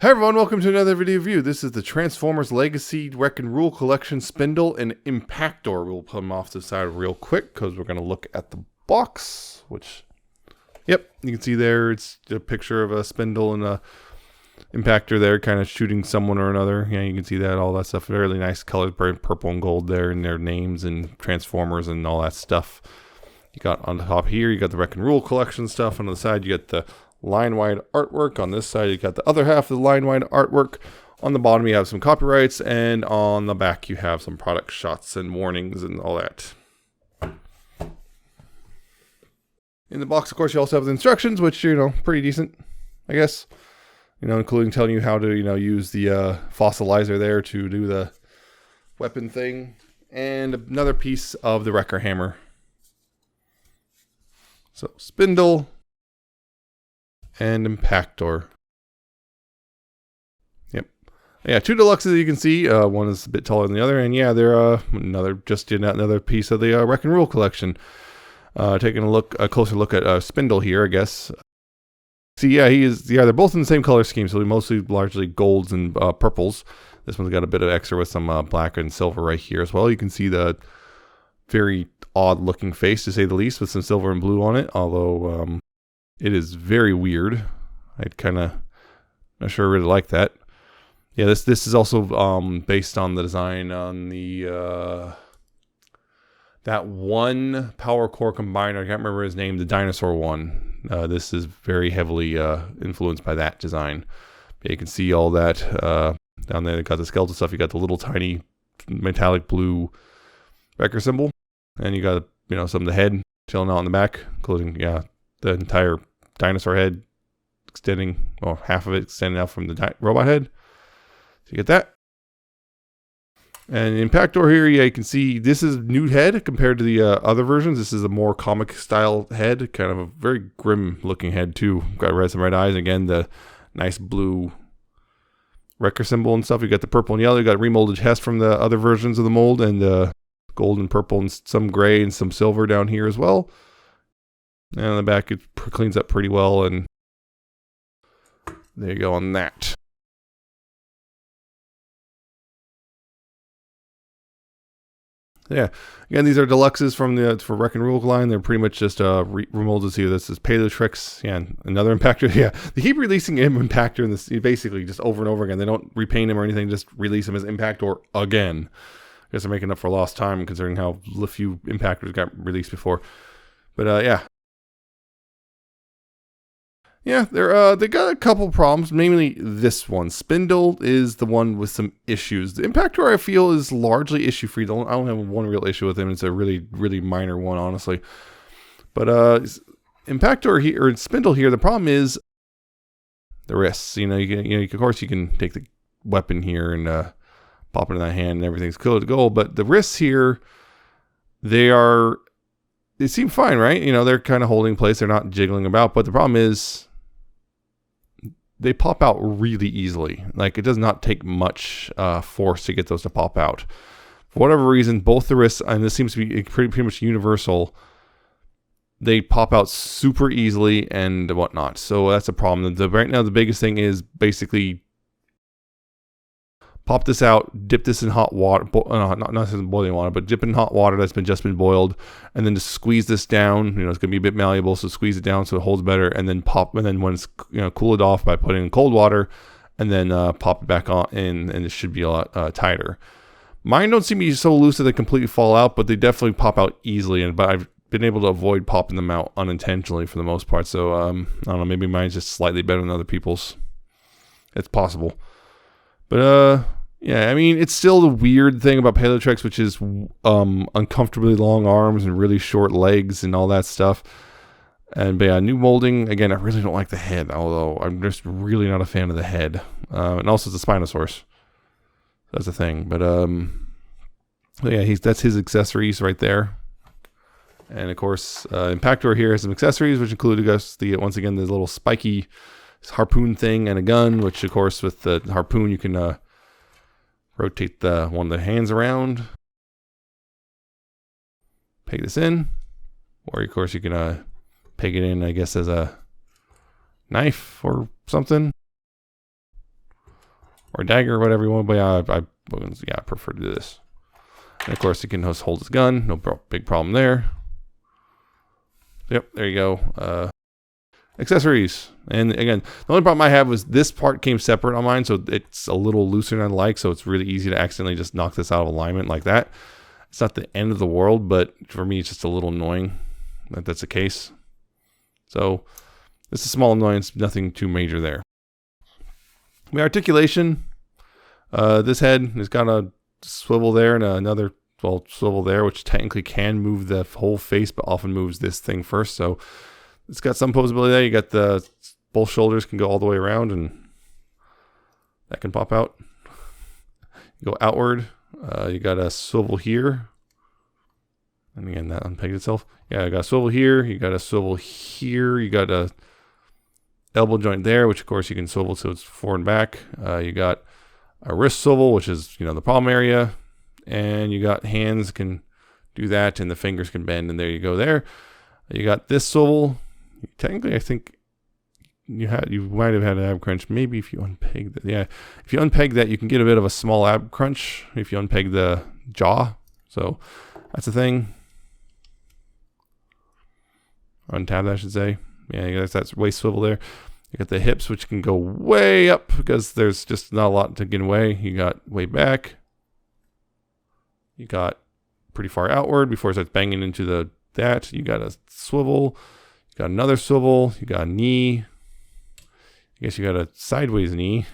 Hi everyone, welcome to another video review. This is the Transformers Legacy Wreck and Rule Collection Spindle and Impactor. We'll put them off to the side real quick because we're going to look at the box, which, yep, you can see there it's a picture of a spindle and a impactor there kind of shooting someone or another. Yeah, you can see that, all that stuff. Really nice colors, purple and gold there, and their names and Transformers and all that stuff. You got on the top here, you got the Wreck and Rule Collection stuff. On the side, you got the line-wide artwork. On this side, you got the other half of the line-wide artwork. On the bottom, you have some copyrights, and on the back, you have some product shots and warnings and all that. In the box, of course, you also have the instructions, which, you know, pretty decent, I guess. You know, including telling you how to, you know, use the fossilizer there to do the weapon thing, and another piece of the wrecker hammer. So, spindle and impactor. Yep. Yeah, two deluxes you can see. One is a bit taller than the other, and yeah, they're another piece of the Wreck and Rule collection. Taking a closer look at Spindle here, I guess. See, yeah, they're both in the same color scheme, so mostly largely golds and purples. This one's got a bit of extra with some black and silver right here as well. You can see the very odd looking face, to say the least, with some silver and blue on it, although it is very weird. I'd kind of not sure I really like that. Yeah, this is also based on the design on the that one power core combiner. I can't remember his name, the dinosaur one. This is very heavily influenced by that design. But you can see all that down there. They got the skeletal stuff. You got the little tiny metallic blue wrecker symbol, and you got, you know, some of the head chilling out in the back, including the entire dinosaur head extending, well, half of it extending out from the robot head. So you get that. And the impactor here, yeah, you can see this is new head compared to the other versions. This is a more comic style head, kind of a very grim looking head too. Got some red eyes. Again, the nice blue wrecker symbol and stuff. You got the purple and yellow. You got remolded chest from the other versions of the mold, and gold and purple and some gray and some silver down here as well. And on the back, it cleans up pretty well, and there you go on that. Yeah, again, these are deluxes from the for Wreck and Rule line. They're pretty much just remolded here. This is Paleotrix, yeah, another impactor. Yeah, they keep releasing him impactor in this basically just over and over again. They don't repaint him or anything; just release him as impactor again. I guess they're making up for lost time, considering how few impactors got released before. But yeah. Yeah, they got a couple problems, mainly this one. Spindle is the one with some issues. The Impactor, I feel, is largely issue-free. I don't have one real issue with him. It's a really, really minor one, honestly. But Impactor here, or Spindle here, the problem is the wrists. You know, of course, you can take the weapon here and pop it in that hand, and everything's cool to go. But the wrists here, they seem fine, right? You know, they're kind of holding place. They're not jiggling about. But the problem is, they pop out really easily. Like, it does not take much force to get those to pop out. For whatever reason, both the wrists, and this seems to be pretty much universal, they pop out super easily and whatnot. So that's a problem. Right now, the biggest thing is basically pop this out, dip this in hot water, not necessarily boiling water, but dip it in hot water that's just been boiled, and then just squeeze this down. You know, it's gonna be a bit malleable, so squeeze it down so it holds better, and then pop. And then when it's, you know, cool it off by putting in cold water, and then pop it back on in, and it should be a lot tighter. Mine don't seem to be so loose that they completely fall out, but they definitely pop out easily. But I've been able to avoid popping them out unintentionally for the most part. So I don't know, maybe mine's just slightly better than other people's. It's possible. But yeah, I mean, it's still the weird thing about Paleotrix, which is uncomfortably long arms and really short legs and all that stuff. And but yeah, new molding, again, I really don't like the head, although I'm just really not a fan of the head. And also the Spinosaurus. That's the thing. But yeah, that's his accessories right there. And of course, Impactor here has some accessories, which include, once again, the little spiky harpoon thing and a gun, which of course with the harpoon you can rotate one of the hands around, peg this in, or of course you can peg it in, I guess, as a knife or something. or dagger, or whatever you want. But yeah, I prefer to do this. And of course, he can just hold his gun. No big problem there. Yep, there you go. Accessories. And again, the only problem I have was this part came separate on mine, so it's a little looser than I like, so it's really easy to accidentally just knock this out of alignment like that. It's not the end of the world, but for me, it's just a little annoying that that's the case. So it's a small annoyance, nothing too major there. The articulation, this head has got a swivel there and another swivel there, which technically can move the whole face, but often moves this thing first. So it's got some posability there. You got both shoulders can go all the way around, and that can pop out. You go outward. You got a swivel here. And again, that unpegged itself. Yeah, I got a swivel here. You got a swivel here. You got a elbow joint there, which of course you can swivel so it's forward and back. You got a wrist swivel, which is, the palm area. And you got hands can do that, and the fingers can bend, and there you go there. You got this swivel. Technically, I think you might have had an ab crunch. Maybe if you unpeg that. Yeah, if you unpeg that, you can get a bit of a small ab crunch if you unpeg the jaw. So that's the thing. Untab that, I should say. Yeah, that's waist swivel there. You got the hips, which can go way up because there's just not a lot to get away. You got way back. You got pretty far outward before it starts banging into that. You got a swivel. You got another swivel. You got a knee. I guess you got a sideways knee.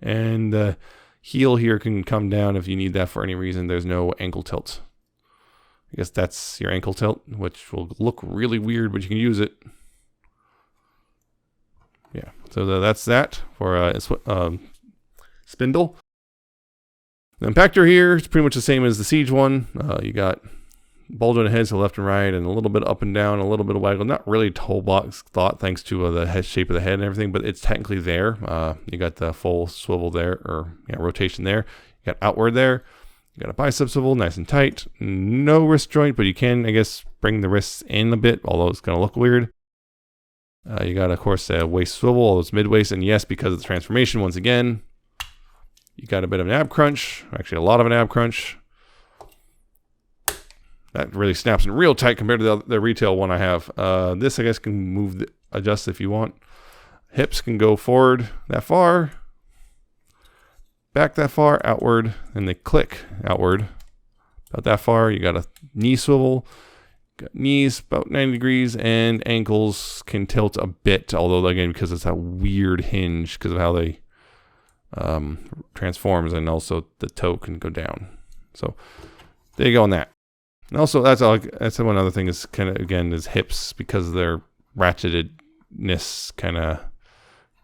And the heel here can come down if you need that for any reason. There's no ankle tilt. I guess that's your ankle tilt, which will look really weird, but you can use it. Yeah, so that's that for Spindle. The Impactor here is pretty much the same as the Siege one. You got bulge on the head, so left and right, and a little bit up and down, a little bit of waggle. Not really whole box thought thanks to the head shape of the head and everything, but it's technically there. You got the full swivel there, or rotation there. You got outward there. You got a bicep swivel, nice and tight. No wrist joint, but you can, I guess, bring the wrists in a bit, although it's going to look weird. You got, of course, a waist swivel, although it's mid-waist, and yes, because of the transformation, once again, you got a bit of an ab crunch, actually a lot of an ab crunch. That really snaps in real tight compared to the retail one I have. This, I guess, can adjust if you want. Hips can go forward that far, back that far, outward, and they click outward about that far. You got a knee swivel. Got knees about 90 degrees, and ankles can tilt a bit, although again, because it's a weird hinge because of how they transforms, and also the toe can go down. So there you go on that. And also that's one other thing is kind of, again, is hips, because their ratchetedness kind of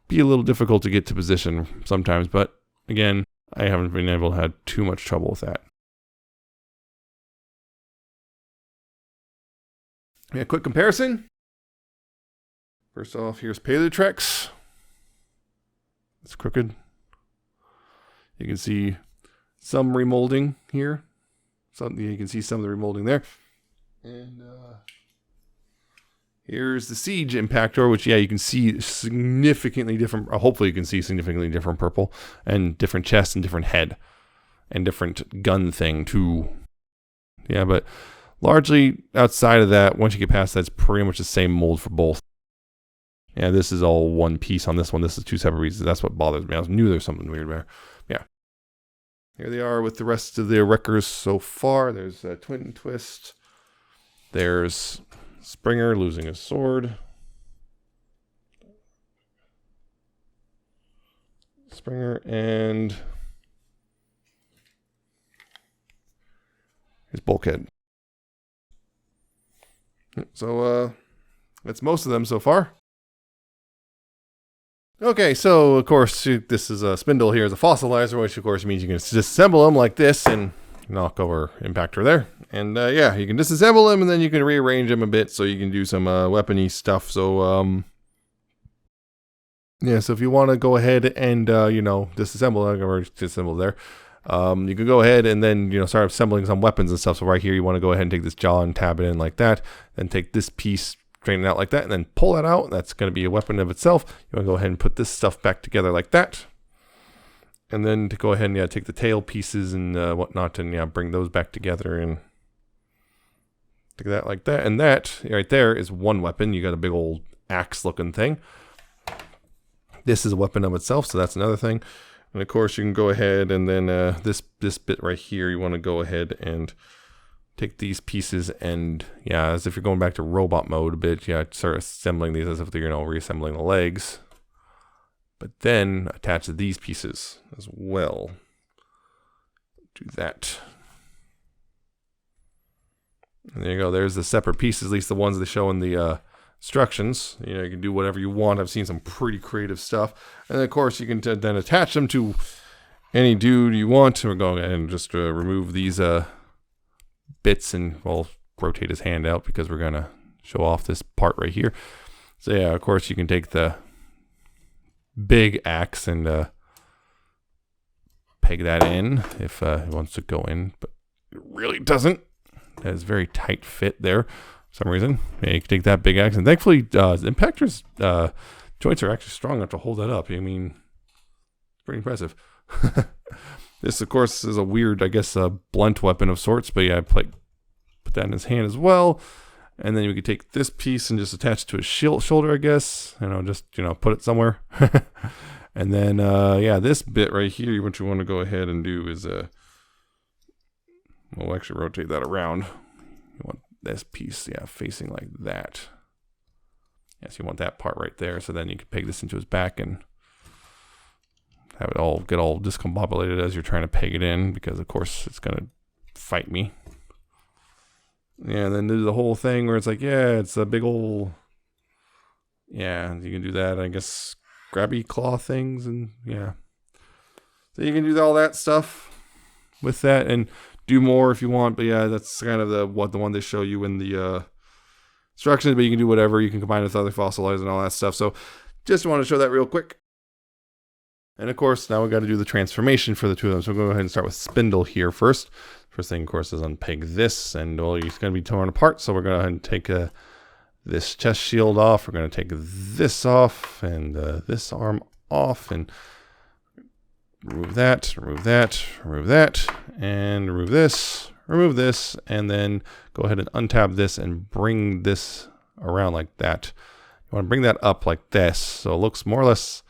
be a little difficult to get to position sometimes, but again, I haven't been able to have too much trouble with that. Yeah, quick comparison. First off, here's Palutrex. It's crooked. You can see some remolding here. You can see some of the remolding there. And here's the Siege Impactor, which, yeah, you can see significantly different. Hopefully you can see significantly different purple, and different chest, and different head, and different gun thing too. Yeah, but largely outside of that, once you get past that, it's pretty much the same mold for both. Yeah, this is all one piece on this one. This is two separate pieces. That's what bothers me. I knew there was something weird there. Yeah. Here they are with the rest of the wreckers so far. There's a Twin Twist. There's Springer losing his sword. Springer and his bulkhead. So that's most of them so far. Okay, so of course this is a Spindle here as a fossilizer, which of course means you can disassemble them like this and knock over Impactor there. And yeah, you can disassemble them and then you can rearrange them a bit so you can do some weapony stuff. So yeah, so if you want to go ahead and disassemble, or disassemble there, you can go ahead and then start assembling some weapons and stuff. So right here, you want to go ahead and take this jaw and tab it in like that, then take this piece, straighten it out like that, and then pull that out. That's going to be a weapon of itself. You want to go ahead and put this stuff back together like that. And then to go ahead and take the tail pieces and whatnot and bring those back together and take that like that. And that right there is one weapon. You got a big old axe looking thing. This is a weapon of itself, so that's another thing. And of course you can go ahead and then this bit right here, you want to go ahead and take these pieces and as if you're going back to robot mode a bit, start assembling these as if they're reassembling the legs. But then attach these pieces as well. Do that. And there you go. There's the separate pieces, at least the ones they show in the instructions. You can do whatever you want. I've seen some pretty creative stuff. And then, of course, you can then attach them to any dude you want. We're going ahead and just remove these bits and we'll rotate his hand out because we're going to show off this part right here. So, of course, you can take the big axe and peg that in if it wants to go in, but it really doesn't. That is very tight fit there for some reason. You can take that big axe, and thankfully the Impactor's joints are actually strong enough to hold that up. I mean, it's pretty impressive. This, of course, is a weird, I guess, blunt weapon of sorts, but put that in his hand as well. And then we could take this piece and just attach it to his shoulder, I guess. Put it somewhere. And then, this bit right here, what you want to go ahead and do is, we'll actually rotate that around. You want this piece, facing like that. Yes, you want that part right there. So then you can peg this into his back and have it all get all discombobulated as you're trying to peg it in, because of course it's gonna fight me. And then do the whole thing where it's like, it's a big old, you can do that, I guess, grabby claw things, and so you can do all that stuff with that and do more if you want. But that's kind of the one they show you in the instructions. But you can do whatever. You can combine it with other fossilizer and all that stuff. So just want to show that real quick. And of course, now we got to do the transformation for the two of them. So we'll go ahead and start with Spindle here first. First thing, of course, is unpeg this, and he's going to be torn apart. So we're going to go ahead and take this chest shield off. We're going to take this off and this arm off, and remove that, remove that, remove that, and remove this, and then go ahead and untab this and bring this around like that. You want to bring that up like this, so it looks more or less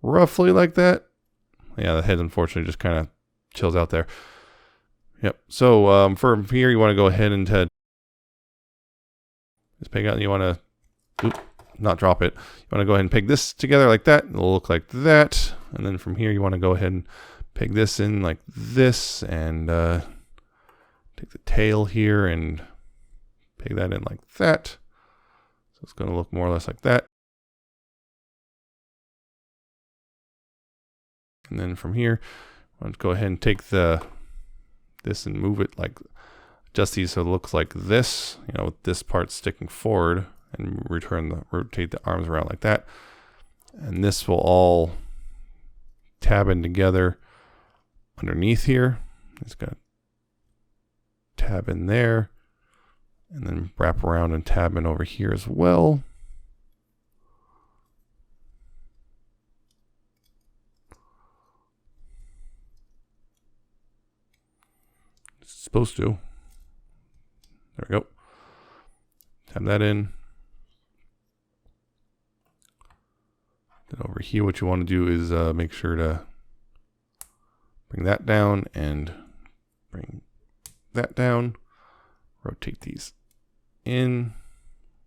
roughly like that. The head unfortunately just kind of chills out there. Yep. So from here, you want to go ahead and just peg out, and you want to not drop it. You want to go ahead and peg this together like that. It'll look like that. And then from here, you want to go ahead and peg this in like this, and take the tail here and peg that in like that. So it's going to look more or less like that. And then from here, I want to go ahead and take this and move it like just these, so it looks like this, with this part sticking forward, and rotate the arms around like that. And this will all tab in together underneath here. It's going to tab in there, and then wrap around and tab in over here as well. It's supposed to. There we go. Tab that in. Then over here, what you want to do is make sure to bring that down and bring that down. Rotate these in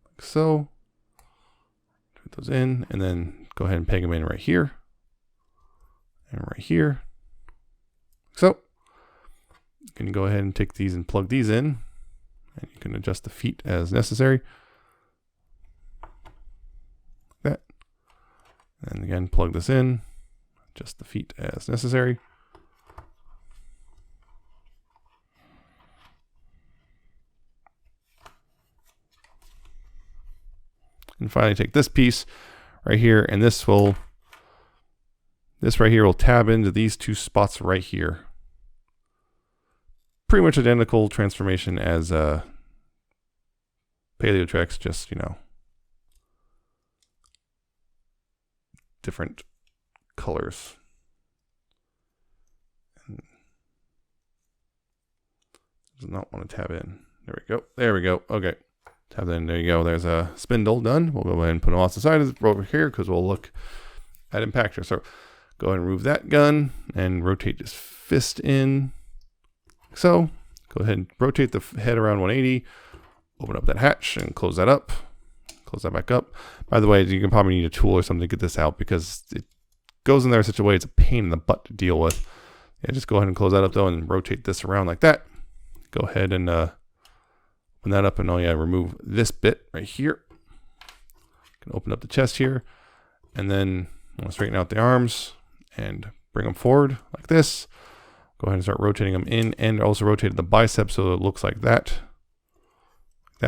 like so. Put those in, and then go ahead and peg them in right here and right here. So you can go ahead and take these and plug these in, and you can adjust the feet as necessary. Like that. And again, plug this in, adjust the feet as necessary. And finally take this piece right here, and this right here will tab into these two spots right here. Pretty much identical transformation as Paleotrex, just, different colors. does not want to tab in. There we go. There we go. Okay. Tab in. There you go. There's a spindle done. We'll go ahead and put them off the side over here because we'll look at impactor. So go ahead and remove that gun and rotate this fist in. So go ahead and rotate the head around 180. Open up that hatch and close that up. Close that back up. By the way, you can probably need a tool or something to get this out because it goes in there in such a way it's a pain in the butt to deal with. Yeah, just go ahead and close that up though and rotate this around like that. Go ahead and open that up and remove this bit right here. You can open up the chest here and then straighten out the arms and bring them forward like this. Go ahead and start rotating them in and also rotate the bicep so it looks like that.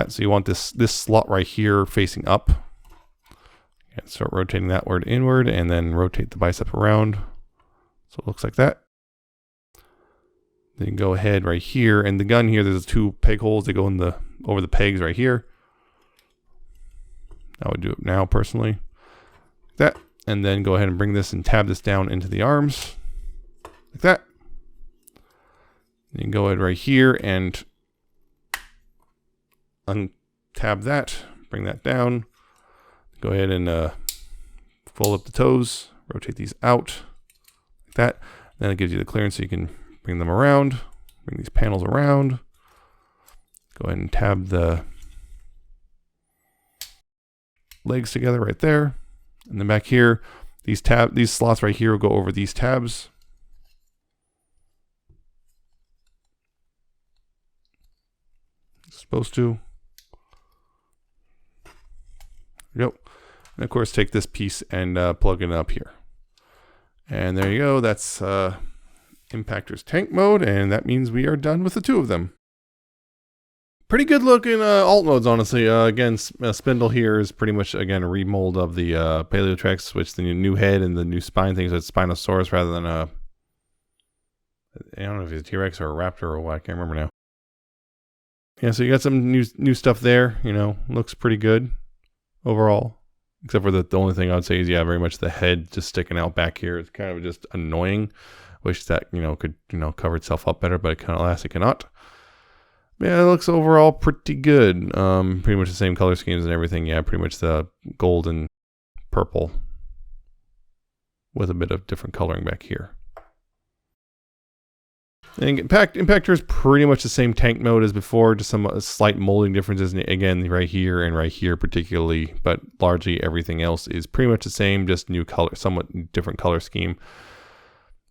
So you want this slot right here facing up. And start rotating that word inward and then rotate the bicep around. So it looks like that. Then you go ahead right here and the gun here, there's 2 peg holes. They go in over the pegs right here. I would do it now personally. Like that. And then go ahead and bring this and tab this down into the arms. Like that. You can go ahead right here and untab that, bring that down. Go ahead and fold up the toes, rotate these out like that. Then it gives you the clearance so you can bring them around, bring these panels around. Go ahead and tab the legs together right there. And then back here, these slots right here will go over these tabs. It's supposed to. Yep. And of course, take this piece and plug it up here. And there you go. That's Impactor's tank mode, and that means we are done with the 2 of them. Pretty good looking alt modes, honestly. Again, Spindle here is pretty much, again, a remold of the Paleotrex, which the new head and the new spine things. So it's Spinosaurus rather than I don't know if it's a T-Rex or a Raptor or what. I can't remember now. Yeah, so you got some new stuff there. Looks pretty good overall, except for the only thing I would say is very much the head just sticking out back here. It's kind of just annoying. Wish that could cover itself up better, but it kind of alas it cannot. But yeah, it looks overall pretty good. Pretty much the same color schemes and everything. Yeah, pretty much the gold and purple with a bit of different coloring back here. And Impactor is pretty much the same tank mode as before, just some slight molding differences again right here and right here particularly, but largely everything else is pretty much the same, just new color, somewhat different color scheme.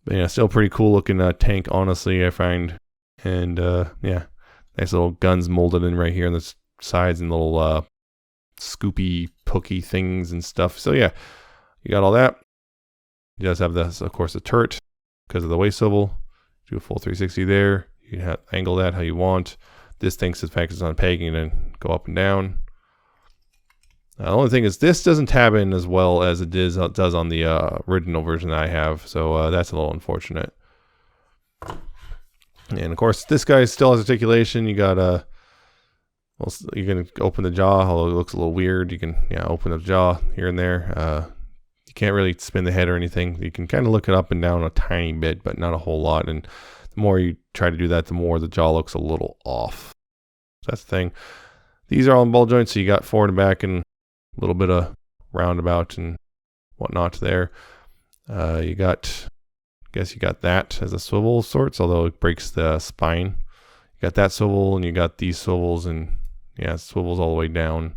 But yeah, still pretty cool looking tank, honestly, I find. And yeah, nice little guns molded in right here on the sides and little scoopy, pokey things and stuff. So yeah, you got all that. He does have this, of course, a turret because of the waist swivel. Do a full 360 there. You can angle that how you want. This thing sits back on pegging and go up and down. The only thing is this doesn't tab in as well as it does on the original version that I have. So that's a little unfortunate. And of course, this guy still has articulation. You got well, you can open the jaw, although it looks a little weird. You can open the jaw here and there. You can't really spin the head or anything. You can kind of look it up and down a tiny bit, but not a whole lot. And the more you try to do that, the more the jaw looks a little off. So that's the thing. These are all in ball joints, so you got forward and back and a little bit of roundabout and whatnot there. You got, I guess you got that as a swivel of sorts, although it breaks the spine. You got that swivel and you got these swivels and yeah, it swivels all the way down.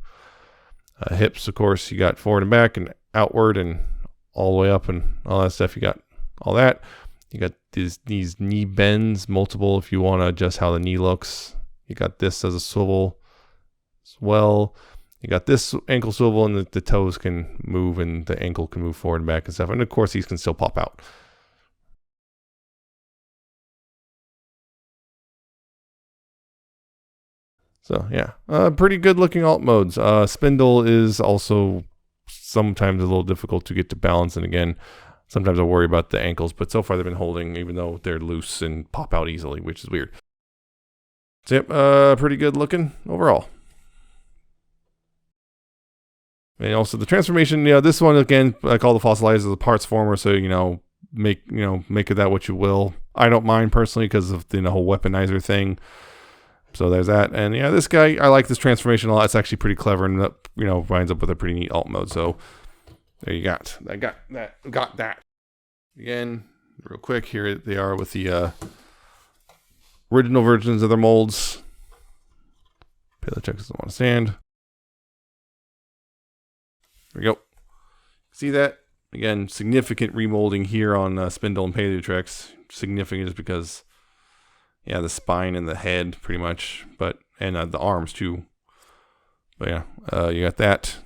Hips, of course, you got forward and back and outward and all the way up and all that stuff. You got all that. You got these knee bends, multiple if you want to adjust how the knee looks. You got this as a swivel as well. You got this ankle swivel and the toes can move and the ankle can move forward and back and stuff. And of course, these can still pop out. So yeah, pretty good looking alt modes. Spindle is also sometimes a little difficult to get to balance. And again, sometimes I worry about the ankles, but so far they've been holding even though they're loose and pop out easily, which is weird. So yep, pretty good looking overall. And also the transformation, this one again, I call the fossilizer as a parts former. So, make of that what you will. I don't mind personally because of the whole weaponizer thing. So there's that. And yeah, this guy, I like this transformation a lot. It's actually pretty clever, and that, you know, winds up with a pretty neat alt mode. So there you got. I got that. Again, real quick, here they are with the original versions of their molds. Payload check doesn't want to stand. There we go. See that? Again, significant remolding here on Spindle and Paleotrex. Significant just because, yeah, the spine and the head pretty much, but and the arms too. But yeah, you got that.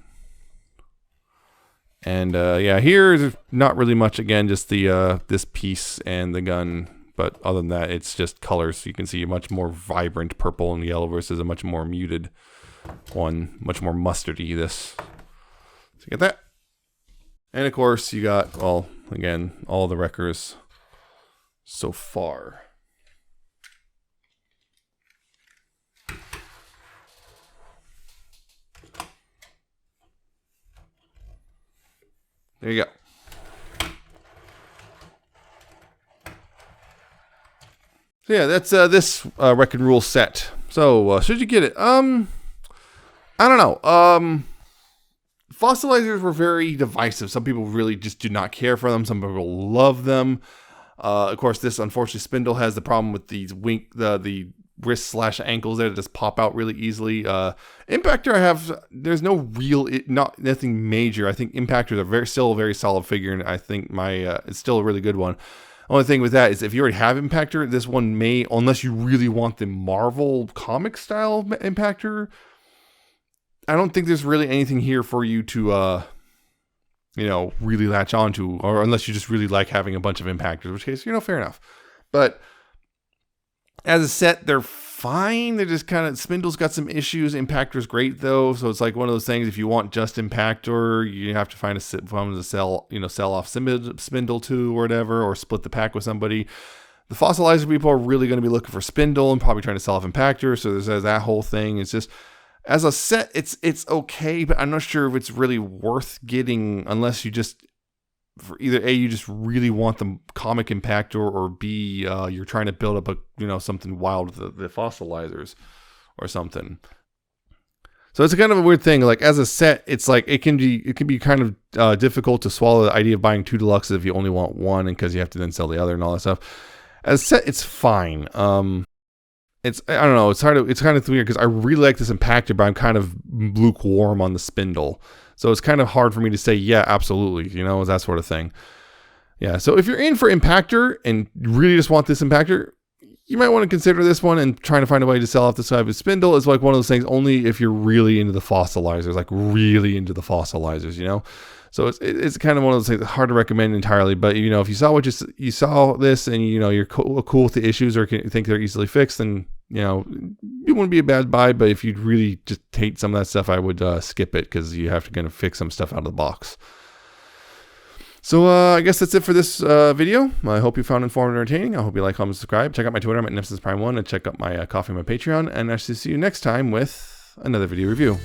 And yeah, here's not really much. Again, just the this piece and the gun. But other than that, it's just colors. You can see a much more vibrant purple and yellow versus a much more muted one, much more mustardy. This. So you get that. And of course, you got, well, again, all the wreckers so far. There you go. So yeah, that's this Wreck and Rule set. So should you get it? I don't know. Fossilizers were very divisive. Some people really just do not care for them. Some people love them. Of course, this unfortunately Spindle has the problem with these the wrist / ankles there that just pop out really easily. Impactor, there's no real, nothing major. I think Impactor is still a very solid figure, and I think it's still a really good one. Only thing with that is if you already have Impactor, this one may, unless you really want the Marvel comic style Impactor, I don't think there's really anything here for you to, you know, really latch onto, or unless you just really like having a bunch of Impactors, in which case, you know, fair enough. But as a set, they're fine. They're just kind of, Spindle's got some issues. Impactor's great though, so it's like one of those things. If you want just Impactor, you have to find someone to sell off Spindle to or whatever, or split the pack with somebody. The Fossilizer people are really going to be looking for Spindle and probably trying to sell off Impactor. So there's that whole thing. It's just, as a set, it's okay, but I'm not sure if it's really worth getting unless you just, for either A, you just really want the comic Impactor, or B, you're trying to build up something wild with the Fossilizers or something. So it's a kind of a weird thing. Like as a set, it's like it can be kind of difficult to swallow the idea of buying 2 deluxes if you only want one, and because you have to then sell the other and all that stuff. As a set, it's fine. I don't know. It's kind of weird because I really like this Impactor, but I'm kind of lukewarm on the Spindle. So it's kind of hard for me to say, yeah, absolutely, that sort of thing. Yeah. So if you're in for Impactor and really just want this Impactor, you might want to consider this one, and trying to find a way to sell off the side of Spindle is like one of those things only if you're really into the Fossilizers, like really into the Fossilizers, So it's kind of one of those things that's hard to recommend entirely. But if you saw you saw this and you're cool with the issues or think they're easily fixed, then it wouldn't be a bad buy. But if you really just hate some of that stuff, I would skip it, because you have to kind of fix some stuff out of the box. So I guess that's it for this video. I hope you found it informative and entertaining. I hope you like, comment, subscribe. Check out my Twitter. I'm at Nemesis Prime 1, and check out my coffee and my Patreon. And I shall see you next time with another video review.